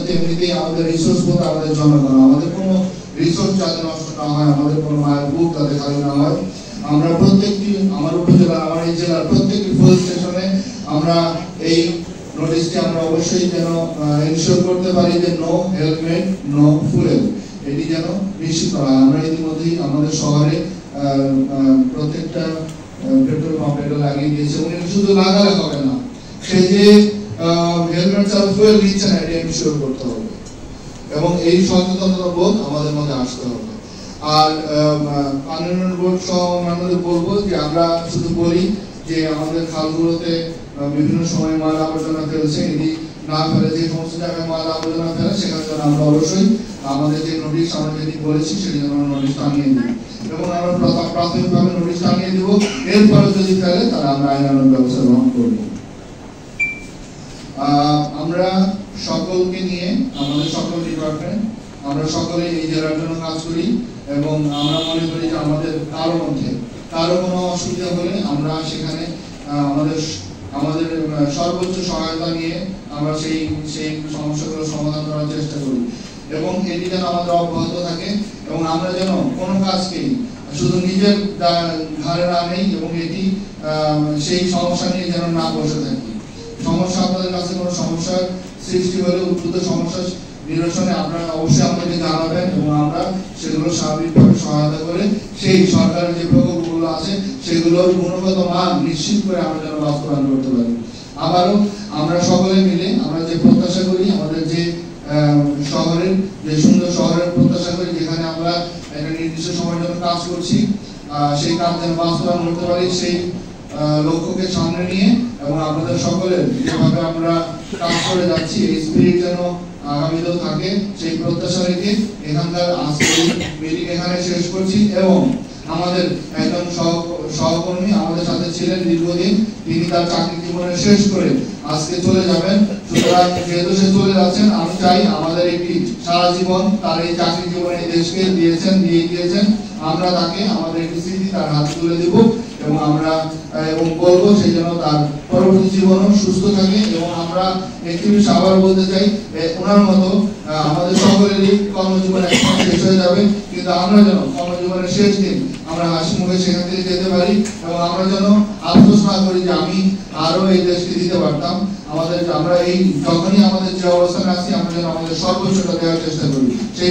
তো এমনিতেই আমাদের রিসোর্স বলতে আমাদের জনগণ, আমাদের কোনো রিসোর্স যাতে নষ্ট না হয়, আমাদের কোনো মায়ের বুক যাতে খালি না হয়, আমরা প্রত্যেকটি আমার উপজেলা আমার এই জেলার প্রত্যেকটি ফুয়েল স্টেশনে আমরা এই নোটিশটি আমরা অবশ্যই যেন এনশিওর করতে পারি যে নো হেলমেট নো ফুয়েল, এটি যেন নিশ্চিত করা হয়। আমরা ইতিমধ্যেই আমাদের শহরে প্রত্যেকটা পেট্রোল পাম্পে এটা লাগিয়ে দিয়েছে। উনি শুধু লাগালে হবে না, সে যে হেলমেট ছাড়া ফুয়েল নিচ্ছে না এটা এনশিওর করতে হবে এবং এই সচেতনতা বোধ আমাদের মধ্যে আসতে হবে। আর কানুনের বোর্ড সহ অন্যান্যদের বলবো যে আমরা শুধু বলি যে আমাদের খালগুলোতে বিভিন্ন সময় ময়লা আবর্জনা ফেলছে, এটি না ফেলে যে সমস্ত জায়গায় ময়লা আবর্জনা ফেলে সেখানে যেন আমরা অবশ্যই আমাদের যে নোটিশ আমরা যেটি বলেছি সেটি যেন আমরা নোটিশ টাঙিয়ে দিই এবং আমরা প্রাথমিকভাবে নোটিশ টাঙিয়ে দিব। এরপরে যদি ফেলে তাহলে আমরা আইনানুগ ব্যবস্থা গ্রহণ করব। আমরা সকলকে নিয়ে আমাদের সকল ডিপার্টমেন্ট আমরা সকলে এই জেলার জন্য কাজ করি এবং আমরা মনে করি যে আমাদের কারো মধ্যে কারো কোনো অসুবিধা হলে আমরা সেখানে আমাদের সর্বোচ্চ সহায়তা নিয়ে আমরা সেই সমস্যাগুলো সমাধান করার চেষ্টা করি এবং এটি যেন আমাদের অব্যাহত থাকে এবং আমরা যেন কোনো কাজকেই শুধু নিজের ঘাড়ে না নেই এবং এটি সেই সমস্যা নিয়ে যেন না বসে থাকি। সমস্যা আপনাদের কাছে কোনো সমস্যার সৃষ্টি হলে উদ্ভূত সমস্যা নিরসনে আপনারা অবশ্যই আমাদেরকে জানাবেন এবং আমরা সেগুলো স্বাভাবিকভাবে সহায়তা করে সেই সরকারের যে প্রকল্পগুলো আছে সেগুলোর গুণগত মান নিশ্চিত করে আমরা যেন বাস্তবায়ন করতে পারি। আবারও আমরা সকলে মিলে আমরা যে প্রত্যাশা করি আমাদের যে শহরের যে সুন্দর শহরের প্রত্যাশা করি যেখানে আমরা একটা নির্দিষ্ট সময়ের জন্য কাজ করছি সেই কাজ যেন বাস্তবায়ন করতে পারি, সেই লক্ষ্যকে সামনে নিয়ে এবং আপনাদের সকলের যেভাবে আমরা কাজ করে যাচ্ছি এই স্পিরিট যেন আগামীতেও থাকে সেই প্রত্যাশা রেখে এখানকার আজকের মিটিং এখানে শেষ করছি এবং আমাদের একজন সহকর্মী আমাদের সাথে ছিলেন দীর্ঘদিন, তিনি তার চাকরি জীবনে শেষ করে আজকে চলে যাবেন। সুতরাং যেহেতু সে চলে যাচ্ছেন আমি চাই আমাদের একটি সারা জীবন তার এই চাকরি জীবনে দেশকে দিয়ে গিয়েছেন, আমরা তাকে আমাদের একটি স্মৃতি তার হাতে তুলে দিব এবং আমরা বলবো সেই জন্য তার পরবর্তী জীবনও সুস্থ থাকে এবং আমরা একটি বিষয় আবার বলতে চাই ওনার মতো আমাদের সকলেরই কর্মজীবন একসময় শেষ হয়ে যাবে কিন্তু আমরা যেন কর্মজীবনের শেষ দিন আমরা হাসি মুখে সেখান থেকে যেতে পারি এবং আমরা যেন আফসোস না করি যে আমি আরো এই দেশকে দিতে পারতাম। আমরা এই যখনই আমাদের যে অবস্থানে আছি আমরা যেন আমাদের সর্বোচ্চটা দেওয়ার চেষ্টা করি। সেই